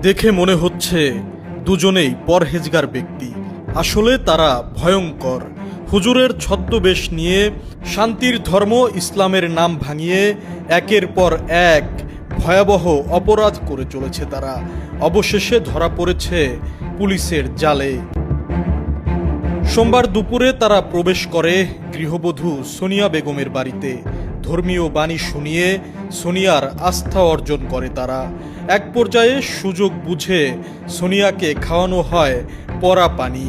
দেখে মনে হচ্ছে দুজনেই পরহেজগার ব্যক্তি, আসলে তারা ভয়ঙ্কর। হুজুরের ছদ্মবেশ নিয়ে শান্তির ধর্ম ইসলামের নাম ভাঙিয়ে একের পর এক ভয়াবহ অপরাধ করে চলেছে তারা। অবশেষে ধরা পড়েছে পুলিশের জালে। সোমবার দুপুরে তারা প্রবেশ করে গৃহবধূ সোনিয়া বেগমের বাড়িতে। ধর্মীয় বাণী শুনিয়ে সোনিয়ার আস্থা অর্জন করে তারা। এক পর্যায়ে সুযোগ বুঝে সোনিয়াকে খাওয়ানো হয় পরা পানি।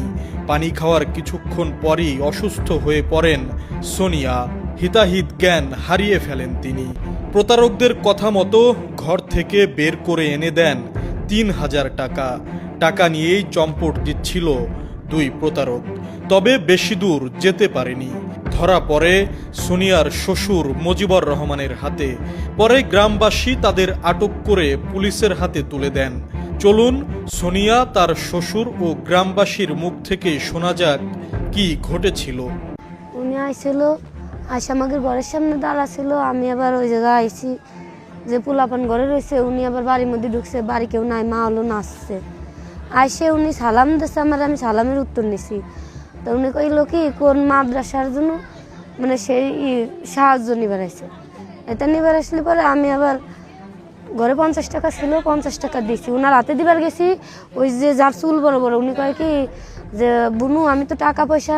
পানি খাওয়ার কিছুক্ষণ পরই অসুস্থ হয়ে পড়েন সোনিয়া। হিতাহিত জ্ঞান হারিয়ে ফেলেন তিনি। প্রতারকদের কথা মতো ঘর থেকে বের করে এনে দেন ৩,০০০ টাকা। টাকা নিয়েই চম্পট দিচ্ছিল দুই প্রতারক। তবে বেশি দূর যেতে পারেনি। ধরা পড়ে সোনিয়ার শ্বশুর মজিবর রহমানের হাতে। পরে গ্রামবাসী তাদের আটক করে পুলিশের হাতে তুলে দেন। চলুন সোনিয়া, তার শ্বশুর ও গ্রামবাসীর মুখ থেকে শোনা যাক কি ঘটেছিল। উনি আইছিল, আইসা আমাদের ঘরের সামনে দাঁড়া ছিল। আমি আবার ওই জায়গায় আইছি যে পোলাপান ঘরে রয়েছে। উনি আবার বাড়ির মধ্যে ঢুকছে, বাড়ি কেউ নাই, মা হলো নাচছে। আইসে উনি সালাম দিচ্ছে আমার, আমি সালামের উত্তর নিছি। তো উনি কইল কি কোন মাদ্রাসার জন্য মানে সেই সাহায্য নিবার আসছে। এটা নিবার আসলে পরে আমি আবার ঘরে 50 টাকা ছিল, 50 টাকা দিয়েছি। ওনার হাতে দিবার গেছি, ওই যে যার চুল বড় বড়, উনি কয় কি যে বুনু আমি তো টাকা পয়সা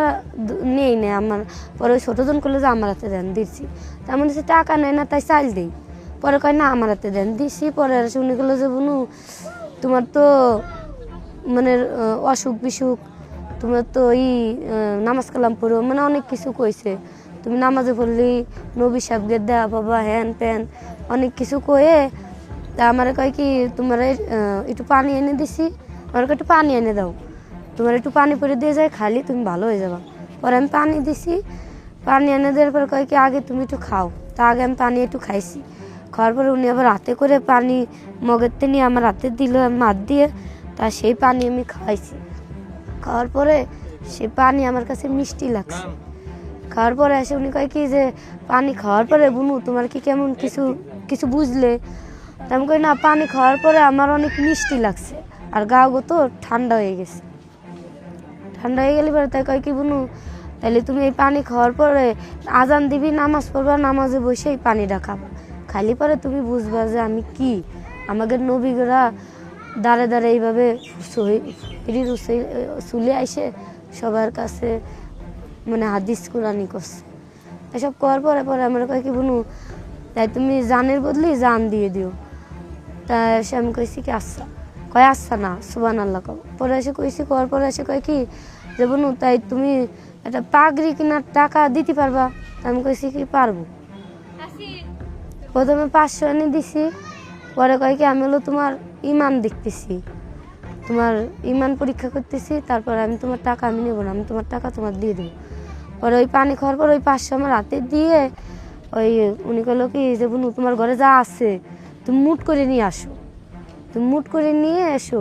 নেই না আমার। পরে ওই ছোটজন করলে যে আমার হাতে দেন, দিচ্ছি। তেমন হচ্ছে টাকা নেয় না, তাই চাল দিই। পরে কয় না আমার হাতে দেন, দিছি। পরে উনি করলো যে বুনু তোমার তো মানে অসুখ বিসুখ, তোমার তো নামাজ কালাম পড়ো, মানে অনেক কিছু কইছে। তুমি নামাজে পড়লি নবী সাহেবকে দেয়া বাবা, হ্যান প্যান অনেক কিছু কয়ে। তা আমার কয় কি তোমার একটু পানি এনে দিছি, আমার একটু পানি এনে দাও, তোমার একটু পানি পরে দিয়ে যায় খালি তুমি ভালো হয়ে যাবা। পরে আমি পানি দিছি, পানি এনে দেওয়ার পর কয় কি আগে তুমি একটু খাও। তা আগে আমি পানি একটু খাইছি। খাওয়ার পরে উনি আবার হাতে করে পানি মগেরতে নিয়ে আমার হাতে দিল, হাত দিয়ে। তা সেই পানি আমি খাইছি। খাওয়ার পরে সে পানি আমার কাছে মিষ্টি লাগছে। খাওয়ার পরে এসে উনি কয় কি যে পানি খাওয়ার পরে বুনু তোমার কি কেমন কিছু কিছু বুঝলে? আমি কই না, পানি খাওয়ার পরে আমার অনেক মিষ্টি লাগছে আর গা গো তো ঠান্ডা হয়ে গেছে। ঠান্ডা হয়ে গেলে পরে তাই কয় কি বুনু তাহলে তুমি এই পানি খাওয়ার পরে আজান দিবি, নামাজ পড়বা, নামাজে বসে এই পানিটা খাবা, খালি পরে তুমি বুঝবা যে আমি কি। আমাদের নবীরা দাঁড়ে দাঁড়ে এইভাবে চুলে আইসে সবার কাছে মানে হাদিস কোরআনি করছে। এসব করার পরে পরে আমার কয় কি বুনু তাই তুমি জানের বদলি জান দিয়ে দিও। তা এসে আমি কইছি কি আচ্ছা। কয় আচ্ছা না সুবহানাল্লাহ কও। পরে এসে কইছি, করার পরে এসে কয় কি যে বুনু তাই তুমি একটা পাগড়ি কেনার টাকা দিতে পারবা? আমি কইছি কি পারবো। প্রথমে 500 এনে দিছি। পরে কয় কি আমি হলো তোমার ইমান দেখতেছি, তোমার ইমান পরীক্ষা করতেছি, তারপর আমি তোমার টাকা আমি নেবো না, আমি তোমার টাকা তোমার দিয়ে দেবো। পরে ওই পানি খাওয়ার পর ওই 500 আমার হাতে দিয়ে ওই উনি কইলো কি যে বুনু তোমার ঘরে যা আছে তুমি মুট করে নিয়ে আসো, তুমি মুট করে নিয়ে এসো,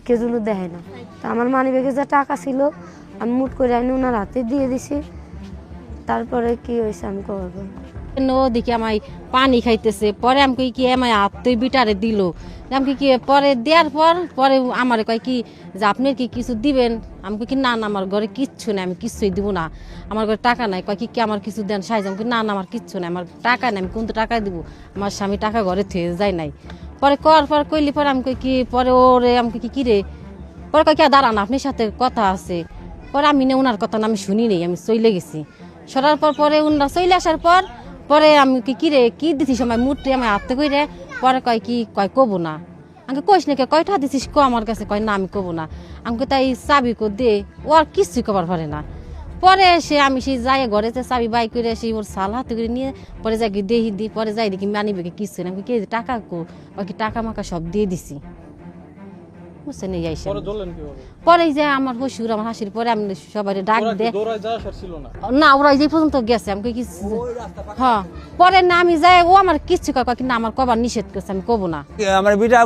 কেউ যেন দেখে না। তা আমার মানিব্যাগে যা টাকা ছিল আমি মুট করে আনি ওনার হাতে দিয়ে দিছি। তারপরে কি হয়েছে আমি করবো ওদিকে আমায় পানি খাইতেছে। পরে আমি কই কি আমায় আত্মই বিটারে দিল। আমি কি পরে দেওয়ার পর পরে আমার কয় কি যে আপনি কি কিছু দিবেন? আমি কই কি না না আমার ঘরে কিচ্ছু নেই, আমি কিচ্ছুই দিব না, আমার ঘরে টাকা নাই। কয় কি আমার কিছু দেন সাইজ? আমি না না আমার কিচ্ছু নাই, আমার টাকা নাই, আমি কোনটা টাকা দিব? আমার স্বামী টাকা ঘরে থুয়ে যায় নাই। পরে কর পর কইলি পরে আমি কই কি পরে ওরে আমি কই কি রে? পরে কয় কি দাঁড়ান আপনার সাথে কথা আছে। পরে আমি না ওনার কথা না আমি শুনি নেই, আমি চলে গেছি। সরার পর পরে ওনারা চলে আসার পর পরে আমি কি রে কি দিছি সময় মুটে আমি হাতে কইরে। পরে কয় কি কয় কবো না। আমাকে কইস নাকি কয়টা দিছিস ক আমার কাছে? কয় না আমি কবো না। আমাকে তাই চাবি কো দে, ও আর কিছুই কবার পারে না। পরে এসে আমি সেই যাই ঘরে যে চাবি বাই করে এসে ওর সাল হাতে করে নিয়ে পরে যাই দেহি দিই। পরে যাই দেখি মানিবে কিছু না। আমি কি টাকা কো? ওই কি টাকা মাকা সব দিয়ে দিছি। বুঝছেন এই আইসা পরে যে আমার শ্বশুর আমার হাসির পরে আমি সবাই ডাক দে না, ওরা যে পর্যন্ত গেছে। আমি কি হ্যাঁ পরে না আমি যাই, ও আমার কিচ্ছু কয় কিন্তু আমার কবার নিষেধ করছে, আমি কব না। আমার বিটা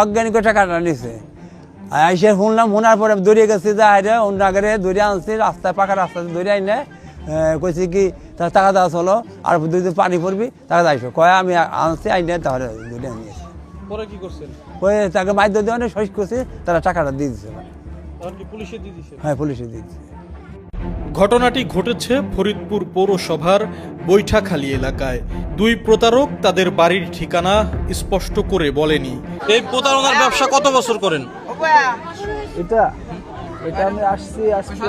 অজ্ঞানিক টাকাটা নিছে, আইসে শুনলাম, শোনার পরে দৌড়িয়ে গেছি, যাই অন্য আগে দৌড়িয়ে আনছি, রাস্তায় পাকা রাস্তাতে দৌড়িয়ে আইনে কইছি কি তার টাকা দেওয়া চলো আর দুই পানি পড়বি টাকা যাইছো কয়। আমি আনছি আইনে তাহলে দৌড়িয়ে নিয়েছি। পরে কি করছেন? পরে তাকে বাধ্য দিয়ে অনেক সহিস করছে, তারা টাকাটা দিয়ে দিচ্ছে। তখন কি পুলিশে দিয়ে দিয়েছে? হ্যাঁ, পুলিশে দিয়ে দিচ্ছে। ঘটনাটি ঘটেছে ফরিদপুর পৌরসভার বৈঠাখালী এলাকায়। দুই প্রতারক তাদের বাড়ির ঠিকানা স্পষ্ট করে বলেনি। এই প্রতারণার ব্যবসা কত বছর করেন? এটা আমি আসছি আজকে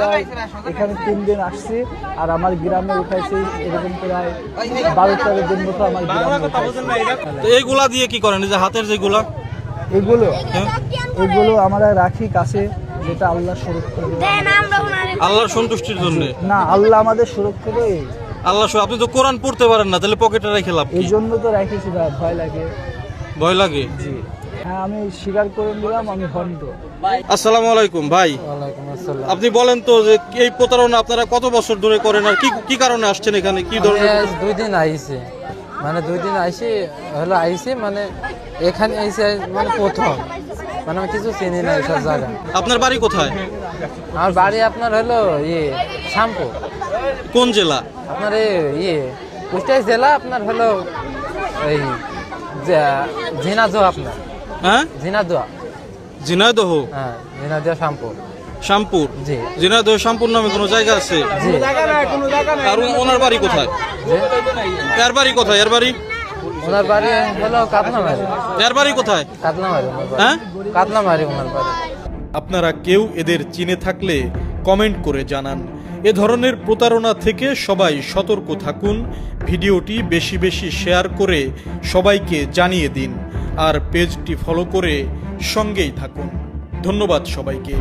এখানে 3 দিন আসছি, আর আমার গ্রামে উঠাইছি এরকম প্রায় 12-13 দিন মতো আমার গ্রামে উঠাইছি। তো এইগুলা দিয়ে কি করেন, এই যে হাতের যেগুলা? এগুলো আমরা রাখি কাছে, যেটা আল্লাহ সুরক্ষা দেয়। আল্লাহর সন্তুষ্টির জন্য? না, আল্লাহ আমাদের সুরক্ষা দেয়। আল্লাহ, আপনি তো কোরআন পড়তে পারেন না, তাহলে পকেটে রেখে লাভ কি? এই জন্য তো রাখিছি ভাই, ভয় লাগে। ভয় লাগে? জি হ্যাঁ, আমি স্বীকার করে নিলাম আমি ভণ্ড। আসসালামু আলাইকুম ভাই। আপনি বলেন তো যে এই প্রতারণা আপনারা কত বছর ধরে করেন, আর কি কি কারণে আসছেন এখানে, কি ধরনের? 2 দিন আইছে, মানে 2 দিন আইছে মানে এখানে আইছে মানে প্রথম, মানে আমি কিছু চিনি না এইসব জায়গা। আপনার বাড়ি কোথায়? আমার বাড়ি আপনার হলো শ্যামপুর। কোন জেলা? আপনার কুষ্টিয়া জেলা, আপনার হলো এই ঝিনাইদহ, আপনার হ্যাঁ, ঝিনাইদহ। ঝিনাইদহ? হ্যাঁ, ঝিনাইদহ শ্যামপুর। শ্যামপুর? জি। ঝিনাইদহ শ্যামপুর নামে কোনো জায়গা আছে? জি। আর ওনার বাড়ি কোথায়? এর বাড়ি কোথায়? এর বাড়ি? ওনার বাড়ি হলো কাতলামারি। এর বাড়ি কোথায়? কাতলামারি হ্যাঁ, কাতলামারি ওনার বাড়ি। আপনারা কেউ এদের চিনে থাকলে কমেন্ট করে জানান। এ ধরনের প্রতারণা থেকে সবাই সতর্ক থাকুন। ভিডিওটি বেশি বেশি শেয়ার করে সবাইকে জানিয়ে দিন, আর পেজটি ফলো করে সঙ্গেই থাকুন। ধন্যবাদ সবাইকে।